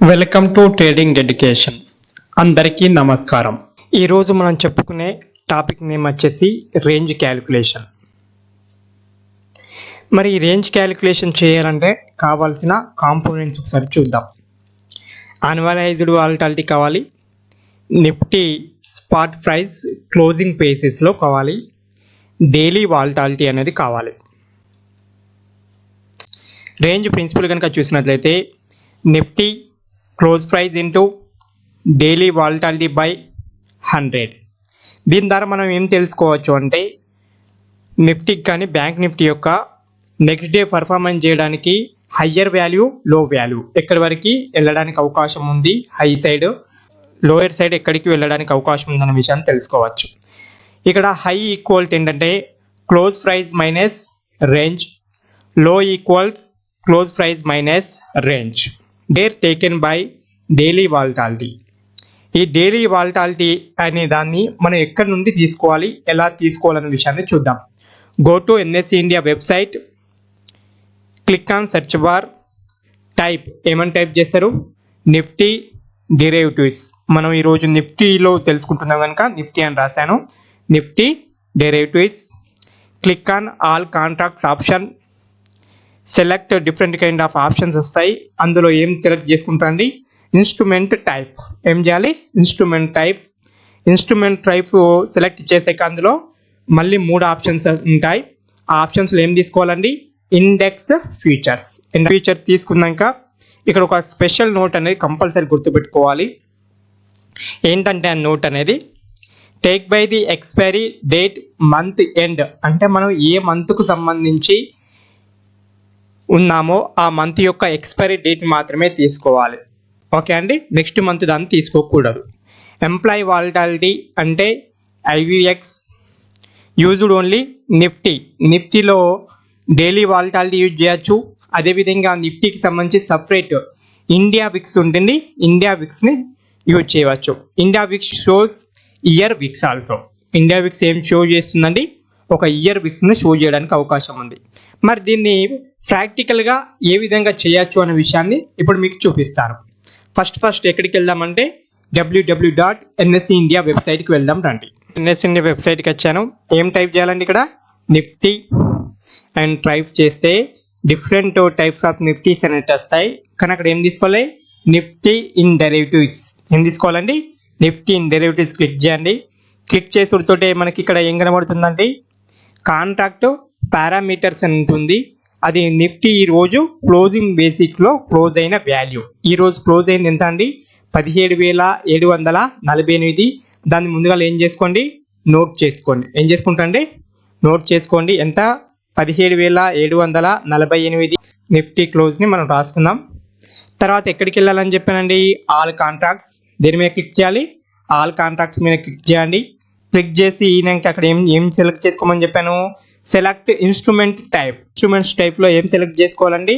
Welcome to trading education. అందరికీ నమస్కారం. ఈరోజు మనం చెప్పుకునే టాపిక్ నేమ్ వచ్చేసి రేంజ్ క్యాలిక్యులేషన్. మరి ఈ రేంజ్ క్యాలిక్యులేషన్ చేయాలంటే కావాల్సిన కాంపోనెంట్స్ ఒకసారి చూద్దాం. అన్వలైజ్డ్ వాలటాలిటీ కావాలి, నిఫ్టీ స్పాట్ ప్రైస్ క్లోజింగ్ బేసిస్లో కావాలి, డైలీ వాలటాలిటీ అనేది కావాలి. రేంజ్ ప్రిన్సిపల్ కనుక చూసినట్లయితే Nifty close price into daily volatility by 100. దీని ద్వారా మనం ఏం తెలుసుకోవచ్చు అంటే నిఫ్టీకి కానీ బ్యాంక్ నిఫ్టీ యొక్క నెక్స్ట్ డే పర్ఫార్మెన్స్ చేయడానికి హయ్యర్ వాల్యూ లో వాల్యూ ఎక్కడి వరకు వెళ్ళడానికి అవకాశం ఉంది, హై సైడ్ లోయర్ సైడ్ ఎక్కడికి వెళ్ళడానికి అవకాశం ఉందన్న విషయాన్ని తెలుసుకోవచ్చు. ఇక్కడ హై ఈక్వల్ ఏంటంటే close price minus range, low equal close price minus range they're taken by daily volatility. ఈ డైలీ వాలటాలిటీ అనే దాన్ని మనం ఎక్కడి నుండి తీసుకోవాలి, ఎలా తీసుకోవాలనే విషయాన్ని చూద్దాం. Go to NSE India website, click on search bar, type ఏమని టైప్ చేస్తారు, నిఫ్టీ డెరివేటివ్స్. మనం ఈరోజు నిఫ్టీలో తెలుసుకుంటున్నాం కనుక నిఫ్టీ అని రాశాను, Nifty derivatives. Click on all contracts option, select different kind of options వస్తాయి. అందులో ఏం సెలెక్ట్ చేసుకుంటాండి, ఇన్స్ట్రుమెంట్ టైప్. ఏం చేయాలి, ఇన్స్ట్రుమెంట్ టైప్ సెలెక్ట్ చేసాక అందులో మళ్ళీ 3 ఆప్షన్స్ ఉంటాయి. ఆ ఆప్షన్స్లో ఏం తీసుకోవాలండి, ఇండెక్స్ ఫ్యూచర్స్. ఫ్యూచర్ తీసుకున్నాక ఇక్కడ ఒక స్పెషల్ నోట్ అనేది కంపల్సరీ గుర్తుపెట్టుకోవాలి. ఏంటంటే ఆ నోట్ అనేది take by the expiry date month end, అంటే మనం ఏ మంత్కు సంబంధించి ఉన్నామో ఆ మంత్ యొక్క ఎక్స్పైరీ డేట్ మాత్రమే తీసుకోవాలి. ఓకే అండి, నెక్స్ట్ మంత్ దాన్ని తీసుకోకూడదు. ఎంప్లాయీ వాలటాలిటీ అంటే ఐవిఎక్స్ యూజ్డ్ ఓన్లీ నిఫ్టీలో డైలీ వాలటాలిటీ యూజ్ చేయొచ్చు. అదేవిధంగా నిఫ్టీకి సంబంధించి సపరేట్ ఇండియా విక్స్ ఉంటుంది, ఇండియా విక్స్ని యూజ్ చేయవచ్చు. India VIX shows year VIX also. India VIX ఏం షో చేస్తుందండి, ఒక ఇయర్ విక్స్ని షో చేయడానికి అవకాశం ఉంది. మరి దీన్ని ప్రాక్టికల్గా ఏ విధంగా చేయొచ్చు అనే విషయాన్ని ఇప్పుడు మీకు చూపిస్తాను. ఫస్ట్ ఎక్కడికి వెళ్దామంటే www.nseindia వెబ్సైట్కి వెళ్దాం రండి. ఎన్ఎస్సి ఇండియా వెబ్సైట్కి వచ్చాను. ఏం టైప్ చేయాలండి, ఇక్కడ నిఫ్టీ అండ్ టైప్ చేస్తే డిఫరెంట్ టైప్స్ ఆఫ్ నిఫ్టీస్ అనేవి వస్తాయి. కానీ అక్కడ ఏం తీసుకోవాలి, నిఫ్టీ ఇన్ డెరివేటివ్స్. ఏం తీసుకోవాలండి, నిఫ్టీ ఇన్ డెరివేటివ్స్ క్లిక్ చేయండి. క్లిక్ చేసుడుతోటే మనకి ఇక్కడ ఏం కనబడుతుందండి, కాంట్రాక్ట్ పారామీటర్స్ అని ఉంటుంది. అది నిఫ్టీ ఈరోజు క్లోజింగ్ బేసిక్లో క్లోజ్ అయిన వాల్యూ. ఈరోజు క్లోజ్ అయింది ఎంత అండి, 17,748. దాన్ని ముందుగా ఏం చేసుకోండి, నోట్ చేసుకోండి. ఏం చేసుకుంటండి, నోట్ చేసుకోండి. ఎంత, 17,748 నిఫ్టీ క్లోజ్ని మనం రాసుకుందాం. తర్వాత ఎక్కడికి వెళ్ళాలని చెప్పానండి, ఆల్ కాంట్రాక్ట్స్. దీని మీద క్లిక్ చేయాలి, ఆల్ కాంట్రాక్ట్స్ మీద క్లిక్ చేయండి. క్లిక్ చేసి ఈయనకి అక్కడ ఏం సెలెక్ట్ చేసుకోమని చెప్పాను, సెలెక్ట్ ఇన్స్ట్రుమెంట్ టైప్లో ఏం సెలెక్ట్ చేసుకోవాలండి,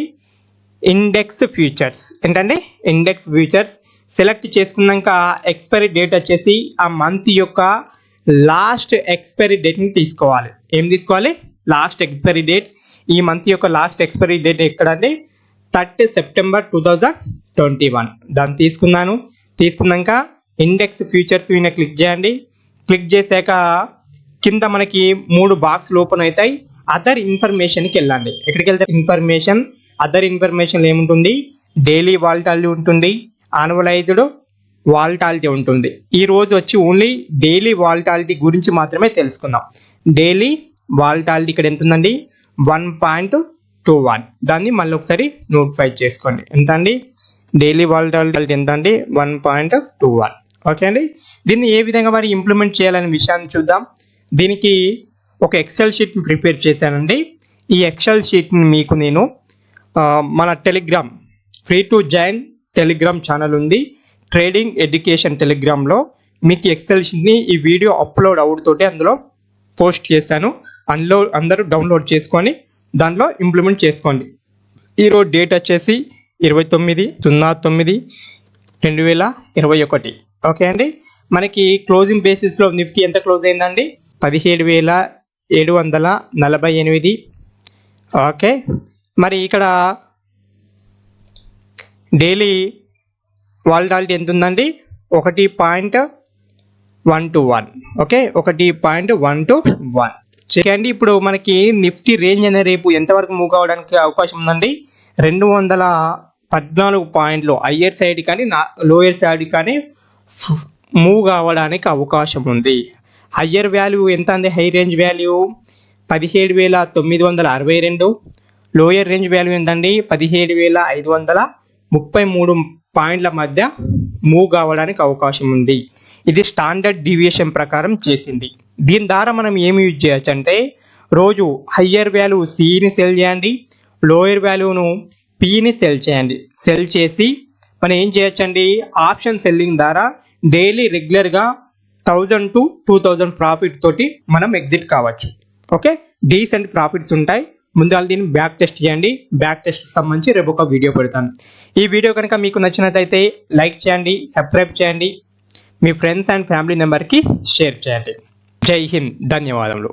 ఇండెక్స్ ఫ్యూచర్స్. ఏంటండి, ఇండెక్స్ ఫ్యూచర్స్ సెలెక్ట్ చేసుకున్నాక ఎక్స్పైరీ డేట్ వచ్చేసి ఆ మంత్ యొక్క లాస్ట్ ఎక్స్పైరీ డేట్ని తీసుకోవాలి. ఏం తీసుకోవాలి, లాస్ట్ ఎక్స్పైరీ డేట్. ఈ మంత్ యొక్క లాస్ట్ ఎక్స్పైరీ డేట్ ఎక్కడండి, 30 సెప్టెంబర్ 2021. దాన్ని తీసుకున్నాక ఇండెక్స్ ఫ్యూచర్స్ మీద క్లిక్ చేయండి. క్లిక్ చేశాక కింద మనకి 3 బాక్స్లు ఓపెన్ అవుతాయి. అదర్ ఇన్ఫర్మేషన్కి వెళ్ళండి. ఎక్కడికి వెళ్తే ఇన్ఫర్మేషన్, అదర్ ఇన్ఫర్మేషన్ ఏముంటుంది, డైలీ వాలటాలిటీ ఉంటుంది, యాన్యువలైజ్డ్ వాలటాలిటీ ఉంటుంది. ఈ రోజు వచ్చి ఓన్లీ డైలీ వాలటాలిటీ గురించి మాత్రమే తెలుసుకుందాం. డైలీ వాలటాలిటీ ఇక్కడ ఎంత ఉందండి, 1.21. దాన్ని మళ్ళీ ఒకసారి నోటిఫై చేసుకోండి. ఎంత అండి, డైలీ వాలటాలిటీ ఎంత అండి, 1.21. ఓకే అండి, దీన్ని ఏ విధంగా మరి ఇంప్లిమెంట్ చేయాలనే విషయాన్ని చూద్దాం. దీనికి ఒక ఎక్సెల్ షీట్ని ప్రిపేర్ చేశానండి. ఈ ఎక్సెల్ షీట్ని మీకు నేను మన Telegram free to join Telegram channel ఉంది, ట్రేడింగ్ ఎడ్యుకేషన్ టెలిగ్రామ్లో మీకు ఎక్సెల్ షీట్ని ఈ వీడియో అప్లోడ్ అవుతోటి అందులో పోస్ట్ చేశాను. అందులో అందరూ డౌన్లోడ్ చేసుకొని దాంట్లో ఇంప్లిమెంట్ చేసుకోండి. ఈరోజు డేట్ వచ్చేసి 29/09/2021. ఓకే అండి, మనకి క్లోజింగ్ బేసిస్లో నిఫ్టీ ఎంత క్లోజ్ అయిందండి, 17,748. ఓకే, మరి ఇక్కడ డైలీ వాలటాలిటీ ఎంత ఉందండి 1.121 ఓకే 1.121 చేయండి. ఇప్పుడు మనకి నిఫ్టీ రేంజ్ అనే రేపు ఎంతవరకు మూవ్ కావడానికి అవకాశం ఉందండి 214 పాయింట్లు హయ్యర్ సైడ్ కానీ లోయర్ సైడ్ కానీ మూవ్ కావడానికి అవకాశం ఉంది. హయ్యర్ వాల్యూ ఎంత అండి high range value 17,962, lower range value ఎంతండి 17,533 పాయింట్ల మధ్య మూవ్ కావడానికి అవకాశం ఉంది. ఇది స్టాండర్డ్ డీవియేషన్ ప్రకారం చేసింది. దీని ద్వారా మనం ఏమి యూజ్ చేయొచ్చు అంటే రోజు హయ్యర్ వాల్యూ సిని సెల్ చేయండి, లోయర్ వాల్యూను పిని సెల్ చేయండి. సెల్ చేసి మనం ఏం చేయొచ్చండి ఆప్షన్ సెల్లింగ్ ద్వారా డైలీ రెగ్యులర్గా 1000 to 2000 ప్రాఫిట్ తోటి మనం ఎగ్జిట్ కావచ్చు. ఓకే డీసెంట్ ప్రాఫిట్స్ ఉంటాయి. ముందుగా దీన్ని బ్యాక్ టెస్ట్ చేయండి. బ్యాక్ టెస్ట్ సంబంధించి రేపు ఒక వీడియో పెడతాను. ఈ వీడియో కనుక మీకు నచ్చినట్లయితే లైక్ చేయండి, సబ్స్క్రైబ్ చేయండి, మీ ఫ్రెండ్స్ అండ్ ఫ్యామిలీ మెంబర్కి షేర్ చేయండి. జై హింద్, ధన్యవాదములు.